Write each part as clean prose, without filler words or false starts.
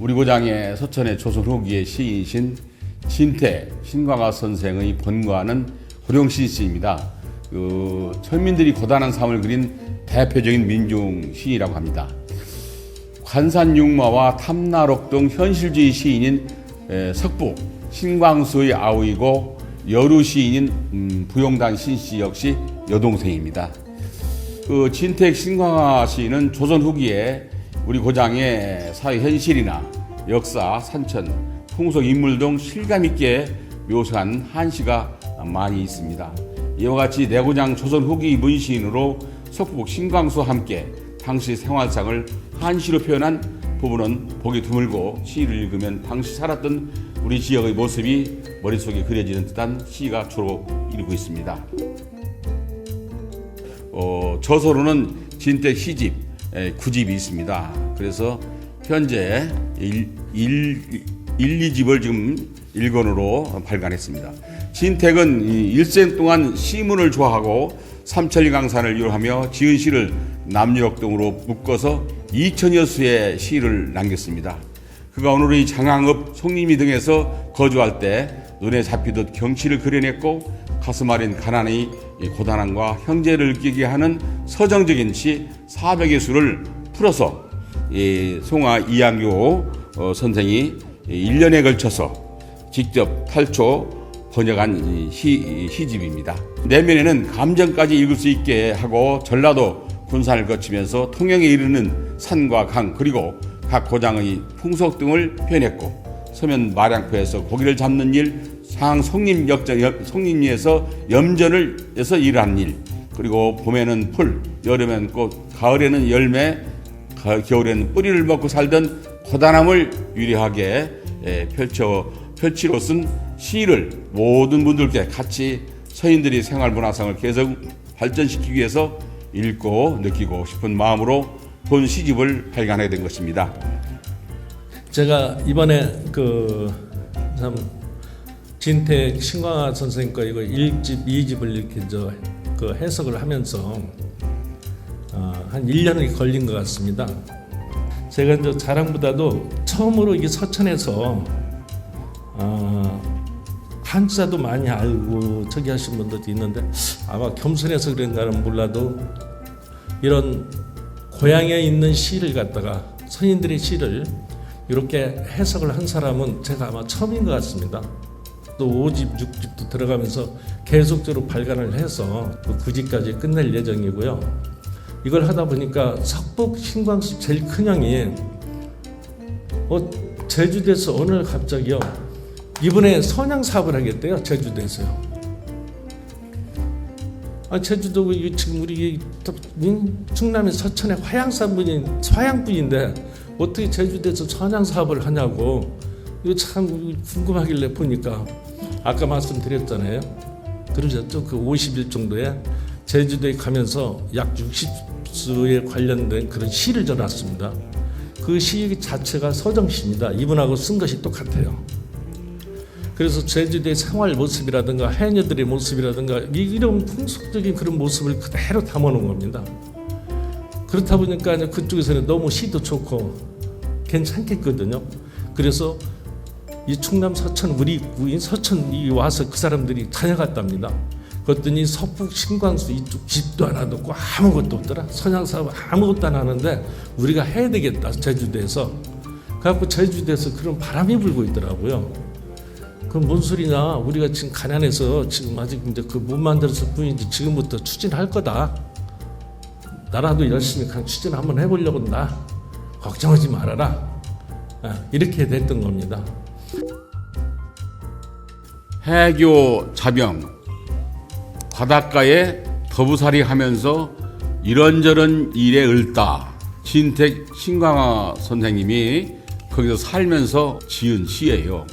우리 고장의 서천의 조선 후기의 시인이신 진택 신광하 선생의 번거하는 호령시입니다. 천민들이 고단한 삶을 그린 대표적인 민중 시인이라고 합니다. 관산육마와 탐나록 등 현실주의 시인인 석북 신광수의 아우이고 여루 시인인 부용단 신씨 역시 여동생입니다. 진택 신광하 시인은 조선 후기에 우리 고장의 사회 현실이나 역사, 산천, 풍속, 인물 등 실감 있게 묘사한 한시가 많이 있습니다. 이와 같이 내 고장 조선 후기 문시인으로 석북 신광수와 함께 당시 생활상을 한시로 표현한 부분은 보기 드물고 시를 읽으면 당시 살았던 우리 지역의 모습이 머릿속에 그려지는 듯한 시가 주로 이루고 있습니다. 저서로는 진택 시집 9집이 있습니다. 그래서 현재 2집을 지금 1권으로 발간했습니다. 진택은 일생 동안 시문을 좋아하고 삼천리 강산을 이용하며 지은 시를 남유럽 등으로 묶어서 2000여 수의 시를 남겼습니다. 그가 오늘의 장항읍, 송림리 등에서 거주할 때 눈에 잡히듯 경치를 그려냈고 가슴 아린 가난의 고단함과 형제를 느끼게 하는 서정적인 시 400여 수를 풀어서 송하 이양교 선생이 1년에 걸쳐서 직접 8초 번역한 시집입니다. 내면에는 감정까지 읽을 수 있게 하고 전라도 군산을 거치면서 통영에 이르는 산과 강 그리고 각 고장의 풍속 등을 표현했고 서면 마량포에서 고기를 잡는 일, 상 송림리에서 염전을 해서 일하는 일, 그리고 봄에는 풀, 여름엔 꽃, 가을에는 열매, 겨울에는 뿌리를 먹고 살던 고단함을 유리하게 펼치로 쓴 시를 모든 분들께 같이 서인들이 생활 문화상을 계속 발전시키기 위해서 읽고 느끼고 싶은 마음으로 본 시집을 발간하게 된 것입니다. 제가 이번에 참 진택 신광하 선생님 거 이거 1집, 2집을 이렇게 해석을 하면서 한 1년이 걸린 것 같습니다. 제가 이제 자랑보다도 처음으로 이게 서천에서 한자도 많이 알고 저기 하신 분들도 있는데 아마 겸손해서 그런가는 몰라도 이런 고향에 있는 시를 갖다가 선인들의 시를 이렇게 해석을 한 사람은 제가 아마 처음인 것 같습니다. 또 5집, 6집도 들어가면서 계속적으로 발간을 해서 9집까지 끝낼 예정이고요. 이걸 하다 보니까 석북 신광수 제일 큰 형이 제주도에서 오늘 갑자기요 이번에 선양 사업을 하겠대요. 제주도에서요. 제주도 지금 우리 충남의 서천의 화양분인데 어떻게 제주도에서 선양 사업을 하냐고 이거 참 궁금하길래 보니까 아까 말씀드렸잖아요. 들으셨죠? 그 50일 정도에 제주도에 가면서 약 60수에 관련된 그런 시를 전했습니다. 그 시 자체가 서정시입니다. 이분하고 쓴 것이 똑같아요. 그래서 제주도의 생활 모습이라든가 해녀들의 모습이라든가 이런 풍속적인 그런 모습을 그대로 담아놓은 겁니다. 그렇다 보니까 그쪽에서는 너무 시도 좋고 괜찮겠거든요. 그래서 이 충남 서천 우리 서천이 와서 그 사람들이 다녀갔답니다. 그랬더니 석북 신광수 이쪽 집도 하나 없고 아무것도 없더라. 선양사업 아무것도 안 하는데 우리가 해야 되겠다 제주도에서. 그래갖고 제주도에서 그런 바람이 불고 있더라고요. 그럼 뭔 소리냐? 우리가 지금 가난해서 지금 아직 이제 못 만들었을 뿐이지 지금부터 추진할 거다. 나라도 열심히 추진 한번 해보려고 나 걱정하지 말아라. 이렇게 됐던 겁니다. 해교 자병 바닷가에 더부살이 하면서 이런저런 일에 읊다. 진택 신광하 선생님이 거기서 살면서 지은 시예요.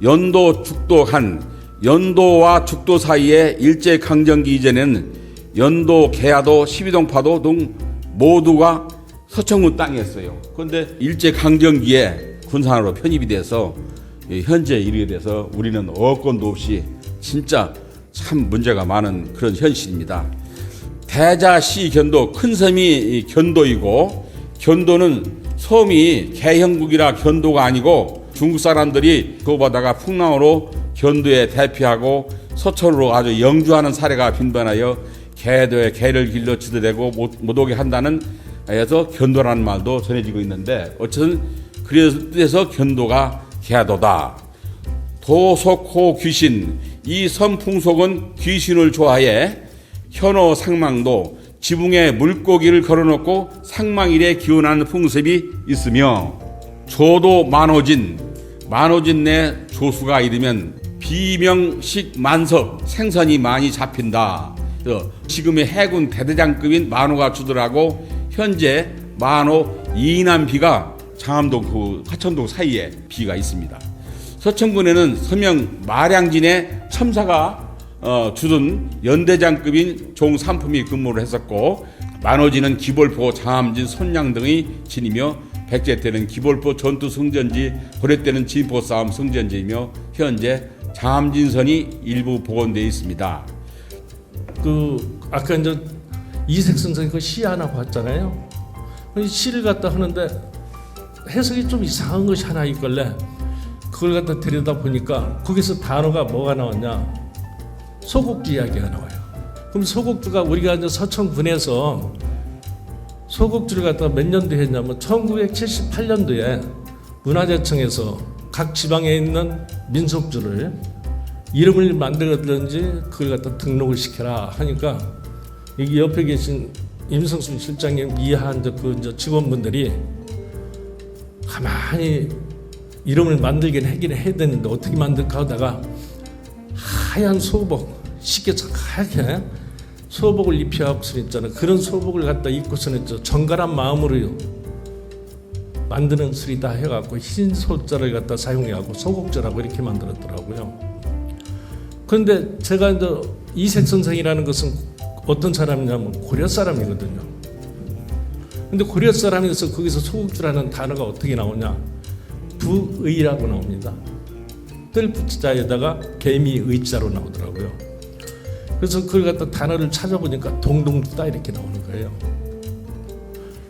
연도 죽도 한 연도와 죽도 사이에 일제강점기 이전에는 연도, 계야도, 12동파도 등 모두가 서천군 땅이었어요. 그런데 일제강점기에 군산으로 편입이 돼서 현재 이르게 돼서 우리는 어권도 없이 진짜 참 문제가 많은 그런 현실입니다. 대자시 견도, 큰 섬이 견도이고 견도는 섬이 개형국이라 견도가 아니고 중국 사람들이 그거보다가 풍랑으로 견도에 대피하고 서천으로 아주 영주하는 사례가 빈번하여 개도에 개를 길러 지도되고 못 오게 한다는 해서 견도라는 말도 전해지고 있는데 어쨌든 그래서 견도가 개도다. 도석호 귀신, 이 섬 풍속은 귀신을 좋아해 현어 상망도 지붕에 물고기를 걸어놓고 상망일에 기원하는 풍습이 있으며 조도 만호진 내 조수가 이르면 비명식 만석 생선이 많이 잡힌다. 지금의 해군 대대장급인 만호가 주들하고 현재 만호 이남비가 장암동 그 화천동 사이에 비가 있습니다. 서천군에는 서명 마량진의 첨사가 주둔 연대장급인 종3품이 근무를 했었고 만호진은 기볼포, 장암진, 손양 등이 진이며 백제 때는 기볼포 전투 승전지, 고려 때는 진포 싸움 승전지이며 현재 장암진선이 일부 복원되어 있습니다. 아까 이제 이색 선생이 그 시 하나 봤잖아요. 그 시를 갖다 하는데 해석이 좀 이상한 것이 하나 있길래 그걸 갖다 들여다 보니까 거기서 단어가 뭐가 나왔냐? 소곡주 이야기가 나와요. 그럼 소곡주가 우리가 이제 서천군에서 소곡주를 갖다가 몇 년도에 했냐면 1978년도에 문화재청에서 각 지방에 있는 민속주를 이름을 만들었든지 그걸 갖다 등록을 시켜라 하니까 여기 옆에 계신 임성순 실장님 이하한 그 직원분들이 가만히 이름을 만들긴 하긴 해야 되는데 어떻게 만들까 하다가 하얀 소복, 쉽게 하얗게 소복을 입혀갖고서 있잖아요. 그런 소복을 갖다 입고서는 정갈한 마음으로 만드는 술이다 해갖고 흰 소자를 갖다 사용해갖고 소곡주라고 이렇게 만들었더라고요. 그런데 제가 이제 이색 선생이라는 것은 어떤 사람이냐면 고려 사람이거든요. 근데 고려 사람에서 거기서 소곡주라는 단어가 어떻게 나오냐? 부의라고 나옵니다. 뜰 붙자에다가 개미 의자로 나오더라고요. 그래서 그걸 갖다 단어를 찾아보니까 동동주다 이렇게 나오는 거예요.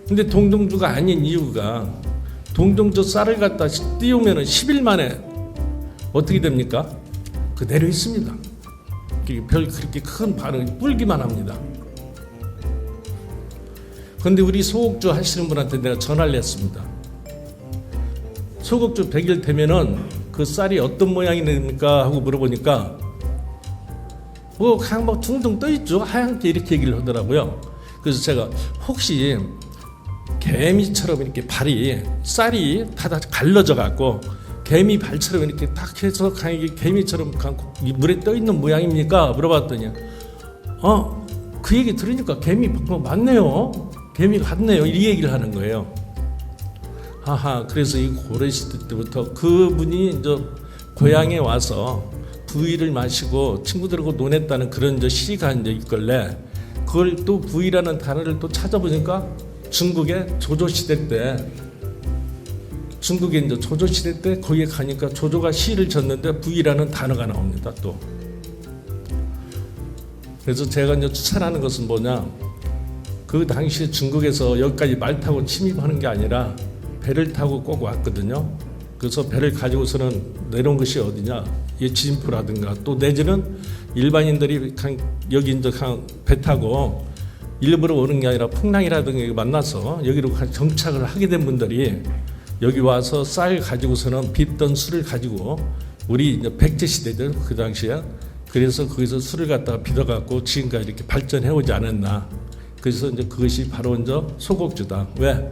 근데 동동주가 아닌 이유가 동동주 쌀을 갖다 띄우면 10일 만에 어떻게 됩니까? 그대로 있습니다. 별 그렇게 큰 반응이 불기만 합니다. 그런데 우리 소곡주 하시는 분한테 내가 전화를 했습니다. 소곡주 100일 되면은 그 쌀이 어떤 모양이 됩니까? 하고 물어보니까 그냥 막 둥둥 떠있죠. 하얗게 이렇게 얘기를 하더라고요. 그래서 제가 혹시 개미처럼 이렇게 발이 쌀이 다 갈라져 갖고 개미 발처럼 이렇게 딱 해서 개미처럼 물에 떠 있는 모양입니까? 물어봤더니 그 얘기 들으니까 개미 맞네요. 개미 같네요. 이 얘기를 하는 거예요. 그래서 이 고려시대 때부터 그분이 이제 고향에 와서 부의를 마시고 친구들하고 논했다는 그런 이제 시가 이제 있길래 그걸 또 부의라는 단어를 또 찾아보니까 중국의 조조시대 때 중국의 이제 조조시대 때 거기에 가니까 조조가 시를 졌는데 부의라는 단어가 나옵니다. 또 그래서 제가 이제 추천하는 것은 뭐냐, 그 당시에 중국에서 여기까지 말 타고 침입하는 게 아니라 배를 타고 꼭 왔거든요. 그래서 배를 가지고서는 내려온 것이 어디냐, 진포라든가 또 내지는 일반인들이 여기 이제 배 타고 일부러 오는 게 아니라 풍랑이라든가 만나서 여기로 정착을 하게 된 분들이 여기 와서 쌀 가지고서는 빚던 술을 가지고 우리 이제 백제 시대들 그 당시에 그래서 거기서 술을 갖다가 빚어갖고 지금까지 이렇게 발전해 오지 않았나. 그래서 이제 그것이 바로 이제 소곡주다. 왜?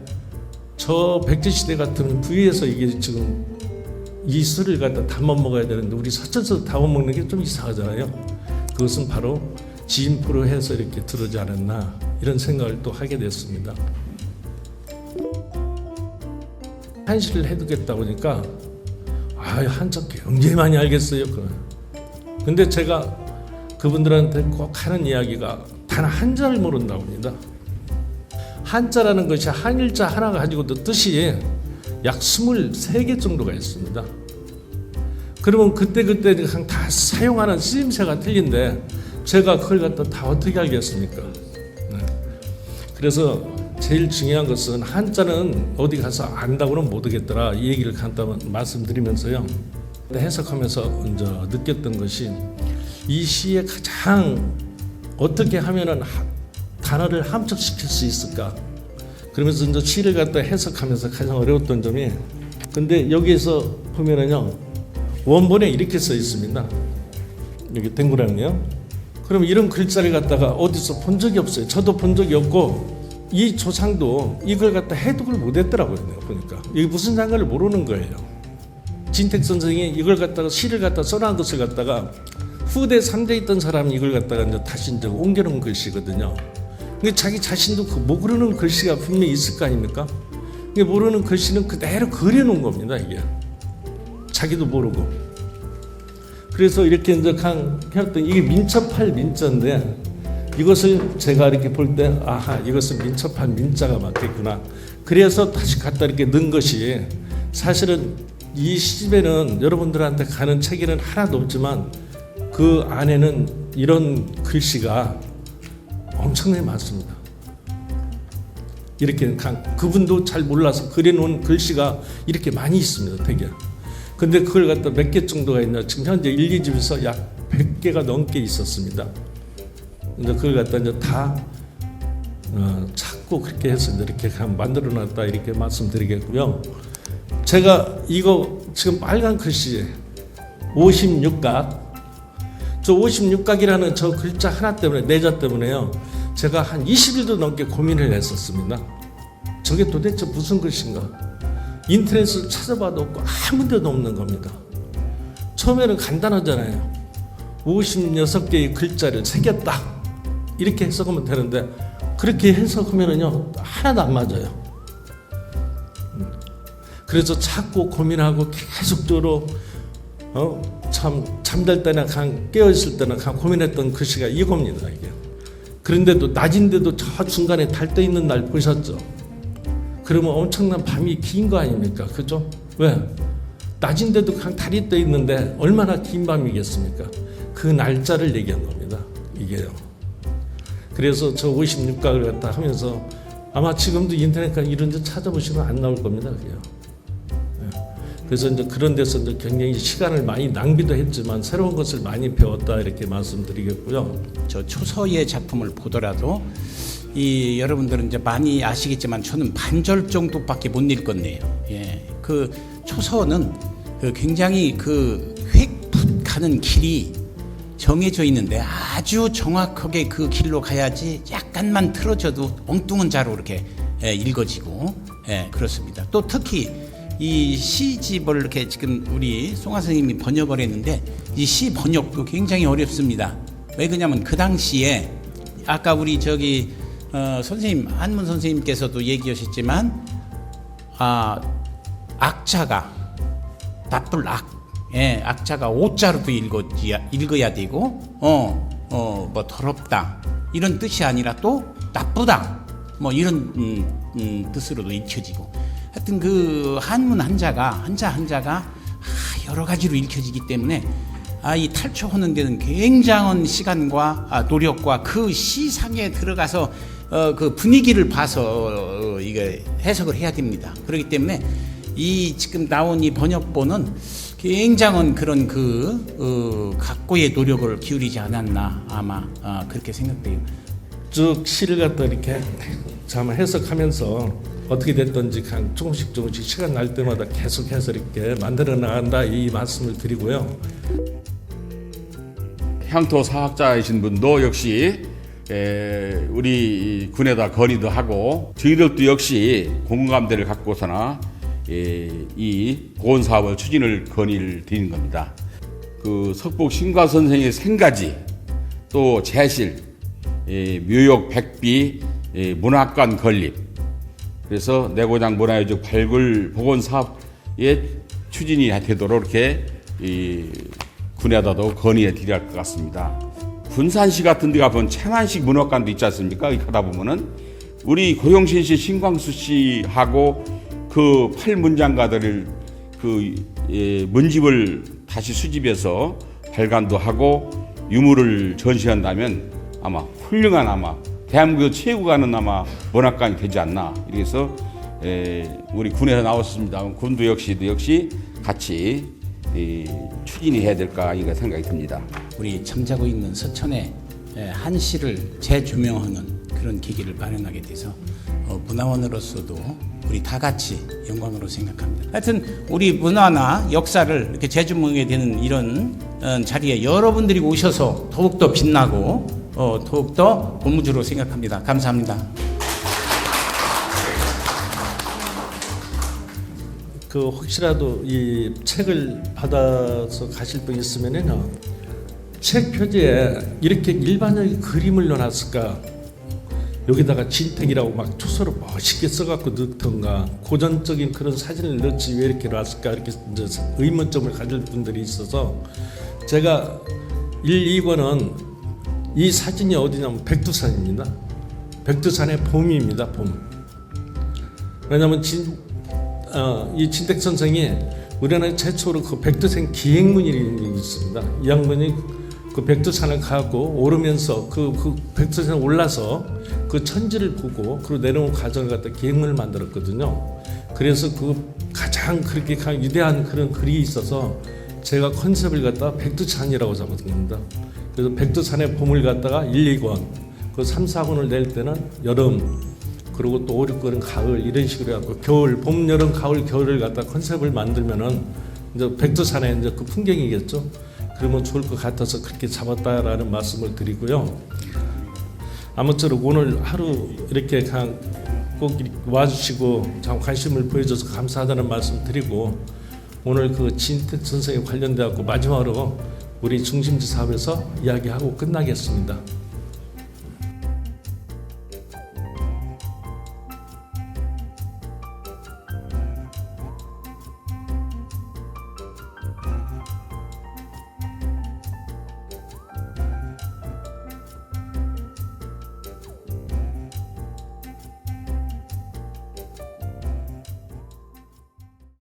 저 백제 시대 같은 부위에서 이게 지금 이 술을 갖다 담아 먹어야 되는데 우리 서천에서 담아 먹는 게 좀 이상하잖아요. 그것은 바로 지인포로 해서 이렇게 들어오지 않았나 이런 생각을 또 하게 됐습니다. 한시를 해두겠다 보니까 한자 굉장히 많이 알겠어요. 근데 제가 그분들한테 꼭 하는 이야기가 단 한자를 모른다고 합니다. 한자라는 것이 한일자 하나 가지고도 뜻이 약 23개 정도가 있습니다. 그러면 그때 다 사용하는 쓰임새가 틀린데 제가 그걸 갖다 다 어떻게 알겠습니까? 그래서 제일 중요한 것은 한자는 어디 가서 안다고는 못하겠더라 이 얘기를 간단히 말씀드리면서요. 해석하면서 이제 느꼈던 것이 이 시에 가장 어떻게 하면은 단어를 함축시킬 수 있을까? 그러면서 이제 시를 갖다 해석하면서 가장 어려웠던 점이, 근데 여기에서 보면은요 원본에 이렇게 써 있습니다. 여기 댕구랑이요. 그럼 이런 글자를 갖다가 어디서 본 적이 없어요. 저도 본 적이 없고 이 조상도 이걸 갖다 해독을 못했더라고요. 내가 보니까 이게 무슨 장가를 모르는 거예요. 진택 선생이 이걸 갖다가 시를 갖다 써놓은 것을 갖다가 후대 3대 있던 사람이 이걸 갖다가 이제 다시 이제 옮겨놓은 글씨거든요. 근데 자기 자신도 그 모르는 글씨가 분명히 있을 거 아닙니까? 이게 모르는 글씨는 그대로 그려놓은 겁니다. 이게 자기도 모르고. 그래서 이렇게 이제 해왔더니 이게 민첩할 민자인데 이것을 제가 이렇게 볼 때 아하 이것은 민첩한 민자가 맞겠구나. 그래서 다시 갖다 이렇게 넣은 것이, 사실은 이 시집에는 여러분들한테 가는 책에는 하나도 없지만 그 안에는 이런 글씨가 엄청나게 많습니다. 이렇게 그분도 잘 몰라서 그려놓은 글씨가 이렇게 많이 있습니다. 되게. 근데 그걸 갖다 몇 개 정도가 있나, 지금 현재 1, 2집에서 약 100개가 넘게 있었습니다. 근데 그걸 갖다 이제 다 찾고 그렇게 해서 이렇게 만들어 놨다 이렇게 말씀드리겠고요. 제가 이거 지금 빨간 글씨 56각, 저 56각이라는 저 글자 하나 때문에, 내자 때문에요, 제가 한 20일도 넘게 고민을 했었습니다. 저게 도대체 무슨 글씨인가? 인터넷을 찾아봐도 없고 아무 데도 없는 겁니다. 처음에는 간단하잖아요. 56개의 글자를 새겼다 이렇게 해석하면 되는데, 그렇게 해석하면은요 하나도 안 맞아요. 그래서 찾고 고민하고 계속적으로 참 잠들 때나 깨어 있을 때나 고민했던 글씨가 이겁니다. 이게. 그런데도 낮인데도 저 중간에 달 떠 있는 날 보셨죠? 그러면 엄청난 밤이 긴 거 아닙니까? 그죠? 왜? 낮인데도 그냥 달이 떠 있는데 얼마나 긴 밤이겠습니까? 그 날짜를 얘기한 겁니다. 이게요. 그래서 저 56각을 갖다 하면서 아마 지금도 인터넷 이런 데 찾아보시면 안 나올 겁니다. 그게요. 그래서 이제 그런 데서 이제 굉장히 시간을 많이 낭비도 했지만 새로운 것을 많이 배웠다 이렇게 말씀드리겠고요. 저 초서의 작품을 보더라도 이 여러분들은 이제 많이 아시겠지만 저는 반절 정도밖에 못 읽었네요. 예, 그 초서는 그 굉장히 그 획풋 가는 길이 정해져 있는데 아주 정확하게 그 길로 가야지 약간만 틀어져도 엉뚱한 자로 이렇게 읽어지고 그렇습니다. 또 특히 이 시집을 이렇게 지금 우리 송하 선생님이 번역을 했는데 이 시 번역도 굉장히 어렵습니다. 왜 그러냐면 그 당시에 아까 우리 저기 선생님 한문 선생님께서도 얘기하셨지만 악자가 나쁠 악자가 오자로도 읽어야 되고 뭐 더럽다 이런 뜻이 아니라 또 나쁘다 뭐 이런 뜻으로도 읽혀지고, 하여튼 그 한문 한자가 여러 가지로 읽혀지기 때문에 이 탈초하는 데는 굉장한 시간과 노력과 그 시상에 들어가서 그 분위기를 봐서 이게 해석을 해야 됩니다. 그렇기 때문에 이 지금 나온 이 번역본은 굉장한 그런 각고의 노력을 기울이지 않았나 아마 그렇게 생각돼요. 쭉 시를 갖다 이렇게 참 해석하면서 어떻게 됐든지 조금씩 시간 날 때마다 계속해서 이렇게 만들어 나간다 이 말씀을 드리고요. 향토 사학자이신 분도 역시 우리 군에다 건의도 하고, 저희들도 역시 공감대를 갖고서나 이 보건 사업을 추진을 건의를 드리는 겁니다. 그 석복 신과 선생의 생가지, 또 제실, 묘역 백비, 문학관 건립, 그래서 내고장 문화유적 발굴 보건 사업의 추진이 되도록 이렇게 군에다도 건의해 드려야 할 것 같습니다. 군산시 같은 데 가보면 창안식 문학관도 있지 않습니까? 가다 보면은 우리 고영신 씨, 신광수 씨하고 그 8문장가들을 문집을 다시 수집해서 발간도 하고 유물을 전시한다면 아마 훌륭한 대한민국 최고가는 아마 문학관이 되지 않나. 이래서 우리 군에서 나왔습니다. 군도 역시 같이 추진이 해야 될까 이가 생각이 듭니다. 우리 잠자고 있는 서천의 한시를 재조명하는 그런 계기를 마련하게 돼서 문화원으로서도 우리 다 같이 영광으로 생각합니다. 하여튼 우리 문화나 역사를 이렇게 재조명하게 되는 이런 자리에 여러분들이 오셔서 더욱더 빛나고 더욱더 고무주로 생각합니다. 감사합니다. 혹시라도 이 책을 받아서 가실 분 있으면요, 책 표지에 이렇게 일반적인 그림을 넣어놨을까? 여기다가 진택이라고 막 초서로 멋있게 써갖고 넣던가, 고전적인 그런 사진을 넣지 왜 이렇게 놨을까? 이렇게 이제 의문점을 가질 분들이 있어서 제가 1, 2권은 이 사진이 어디냐면 백두산입니다. 백두산의 봄입니다. 봄. 왜냐하면 이 진택 선생이 우리나라 최초로 그 백두산 기행문이 있습니다. 이 양반이 그 백두산을 가고 오르면서 그 백두산에 올라서 그 천지를 보고 그리고 내려온 과정을 갖다 기행문을 만들었거든요. 그래서 그 가장 그렇게 위대한 그런 글이 있어서 제가 컨셉을 갖다가 백두산이라고 잡은 겁니다. 그래서 백두산의 봄을 갖다가 1, 2권, 그 3, 4권을 낼 때는 여름, 그리고 또 5, 6권은 가을 이런 식으로 해갖고 겨울, 봄, 여름, 가을, 겨울을 갖다 컨셉을 만들면은 이제 백두산의 이제 그 풍경이겠죠. 그러면 좋을 것 같아서 그렇게 잡았다라는 말씀을 드리고요. 아무쪼록 오늘 하루 이렇게 그냥 꼭 와주시고 참 관심을 보여줘서 감사하다는 말씀 드리고, 오늘 그 진택 선생에 관련돼 갖고 마지막으로 우리 중심지 사업에서 이야기하고 끝나겠습니다.